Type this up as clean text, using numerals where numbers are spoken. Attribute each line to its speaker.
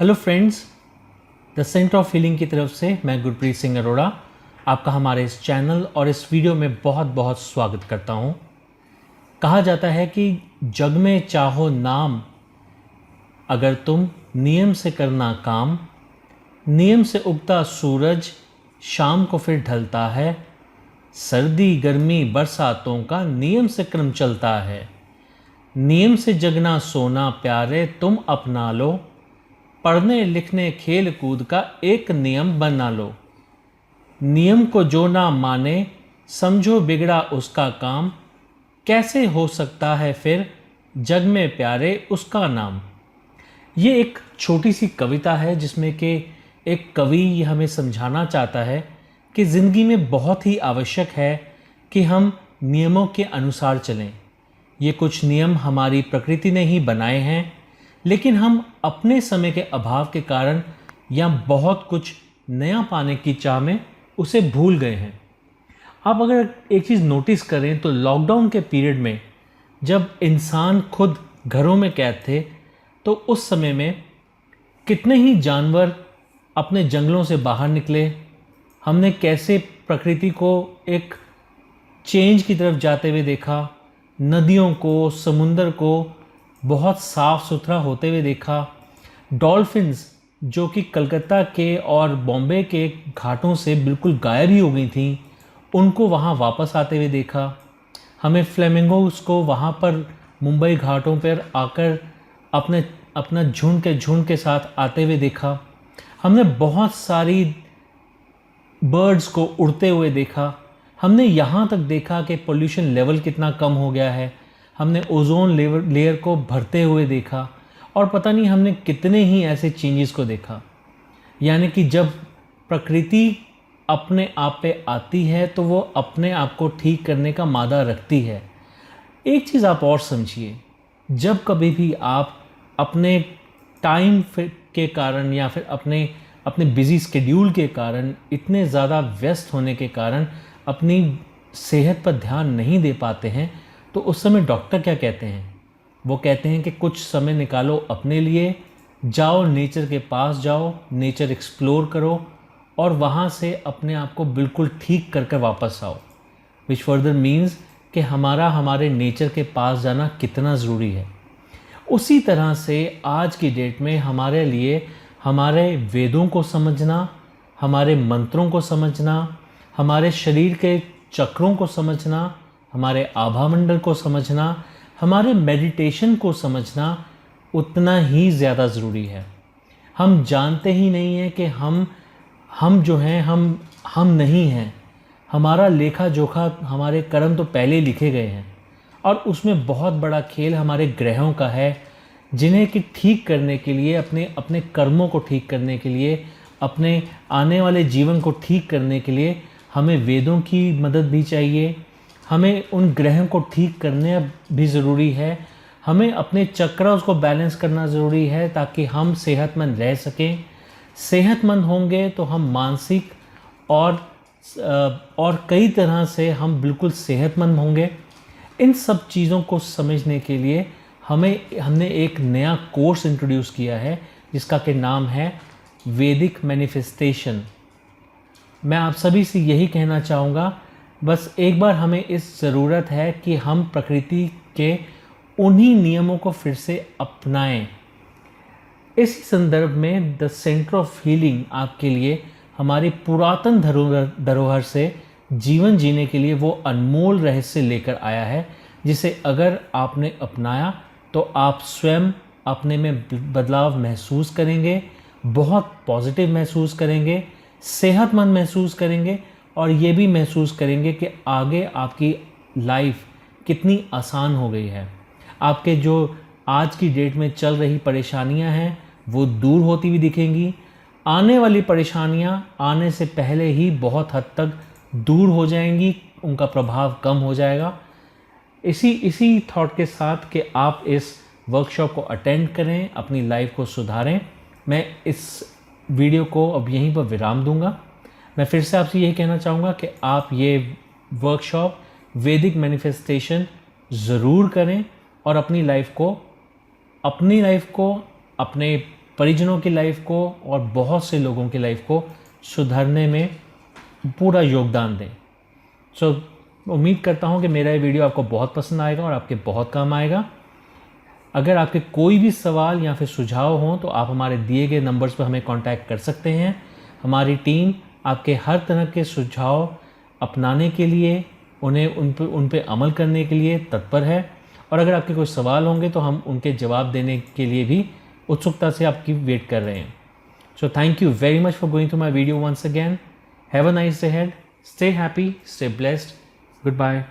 Speaker 1: Hello friends, the centre of healing की तरफ से मैं गुरप्रीत सिंह अरोड़ा आपका हमारे इस चैनल और इस वीडियो में बहुत बहुत स्वागत करता हूँ। कहा जाता है कि जग में चाहो नाम, अगर तुम नियम से करना काम, नियम से उगता सूरज शाम को फिर ढलता है। सर्दी गर्मी बरसातों का नियम से क्रम चलता है। नियम से जगना सोना प्यारे तुम अपना लो, पढ़ने लिखने खेल कूद का एक नियम बना लो। नियम को जो ना माने समझो बिगड़ा उसका काम, कैसे हो सकता है फिर जग में प्यारे उसका नाम। ये एक छोटी सी कविता है जिसमें कि एक कवि हमें समझाना चाहता है कि ज़िंदगी में बहुत ही आवश्यक है कि हम नियमों के अनुसार चलें। ये कुछ नियम हमारी प्रकृति ने ही बनाए हैं, लेकिन हम अपने समय के अभाव के कारण या बहुत कुछ नया पाने की चाह में उसे भूल गए हैं। आप अगर एक चीज़ नोटिस करें तो लॉकडाउन के पीरियड में जब इंसान खुद घरों में कैद थे, तो उस समय में कितने ही जानवर अपने जंगलों से बाहर निकले। हमने कैसे प्रकृति को एक चेंज की तरफ जाते हुए देखा, नदियों को, समुंदर को बहुत साफ़ सुथरा होते हुए देखा। डॉल्फिन्स जो कि कलकत्ता के और बॉम्बे के घाटों से बिल्कुल गायब ही हो गई थी, उनको वहाँ वापस आते हुए देखा। हमें फ्लेमिंगोस को वहाँ पर मुंबई घाटों पर आकर अपना झुंड के साथ आते हुए देखा। हमने बहुत सारी बर्ड्स को उड़ते हुए देखा। हमने यहाँ तक देखा कि पोल्यूशन लेवल कितना कम हो गया है। हमने ओजोन लेयर को भरते हुए देखा और पता नहीं हमने कितने ही ऐसे चेंजेस को देखा। यानी कि जब प्रकृति अपने आप पे आती है तो वो अपने आप को ठीक करने का मादा रखती है। एक चीज़ आप और समझिए, जब कभी भी आप अपने टाइम के कारण या फिर अपने बिज़ी स्केड्यूल के कारण, इतने ज़्यादा व्यस्त होने के कारण अपनी सेहत पर ध्यान नहीं दे पाते हैं, तो उस समय डॉक्टर क्या कहते हैं? वो कहते हैं कि कुछ समय निकालो अपने लिए, जाओ नेचर के पास जाओ, नेचर एक्सप्लोर करो और वहाँ से अपने आप को बिल्कुल ठीक कर कर वापस आओ। विच फर्दर मीन्स कि हमारे नेचर के पास जाना कितना ज़रूरी है। उसी तरह से आज की डेट में हमारे लिए हमारे वेदों को समझना, हमारे मंत्रों को समझना, हमारे शरीर के चक्रों को समझना, हमारे आभा मंडल को समझना, हमारे मेडिटेशन को समझना उतना ही ज़्यादा ज़रूरी है। हम जानते ही नहीं हैं कि हम जो हैं हम नहीं हैं। हमारा लेखा जोखा, हमारे कर्म तो पहले लिखे गए हैं और उसमें बहुत बड़ा खेल हमारे ग्रहों का है, जिन्हें कि ठीक करने के लिए, अपने कर्मों को ठीक करने के लिए, अपने आने वाले जीवन को ठीक करने के लिए हमें वेदों की मदद भी चाहिए। हमें उन ग्रहों को ठीक करने भी ज़रूरी है। हमें अपने चक्रों को बैलेंस करना ज़रूरी है ताकि हम सेहतमंद रह सकें। सेहतमंद होंगे तो हम मानसिक और कई तरह से हम बिल्कुल सेहतमंद होंगे। इन सब चीज़ों को समझने के लिए हमने एक नया कोर्स इंट्रोड्यूस किया है जिसका कि नाम है वैदिक मैनिफेस्टेशन। मैं आप सभी से यही कहना चाहूँगा, बस एक बार हमें इस ज़रूरत है कि हम प्रकृति के उन्हीं नियमों को फिर से अपनाएं। इसी संदर्भ में द सेंटर ऑफ हीलिंग आपके लिए हमारी पुरातन धरोहर से जीवन जीने के लिए वो अनमोल रहस्य लेकर आया है, जिसे अगर आपने अपनाया तो आप स्वयं अपने में बदलाव महसूस करेंगे, बहुत पॉजिटिव महसूस करेंगे, सेहतमंद महसूस करेंगे और ये भी महसूस करेंगे कि आगे आपकी लाइफ कितनी आसान हो गई है। आपके जो आज की डेट में चल रही परेशानियां हैं वो दूर होती हुई दिखेंगी। आने वाली परेशानियां आने से पहले ही बहुत हद तक दूर हो जाएंगी, उनका प्रभाव कम हो जाएगा। इसी थॉट के साथ कि आप इस वर्कशॉप को अटेंड करें, अपनी लाइफ को सुधारें, मैं इस वीडियो को अब यहीं पर विराम दूंगा। मैं फिर से आपसे यही कहना चाहूँगा कि आप ये वर्कशॉप वैदिक मैनिफेस्टेशन ज़रूर करें और अपनी लाइफ को अपने परिजनों की लाइफ को और बहुत से लोगों की लाइफ को सुधारने में पूरा योगदान दें। सो उम्मीद करता हूँ कि मेरा ये वीडियो आपको बहुत पसंद आएगा और आपके बहुत काम आएगा। अगर आपके कोई भी सवाल या फिर सुझाव हों तो आप हमारे दिए गए नंबर्स पर हमें कांटेक्ट कर सकते हैं। हमारी टीम आपके हर तरह के सुझाव अपनाने के लिए, उन्हें उन पे अमल करने के लिए तत्पर है। और अगर आपके कोई सवाल होंगे तो हम उनके जवाब देने के लिए भी उत्सुकता से आपकी वेट कर रहे हैं। So thank you very much for going to my video once again. Have a nice day ahead. Stay happy, stay blessed. Good bye.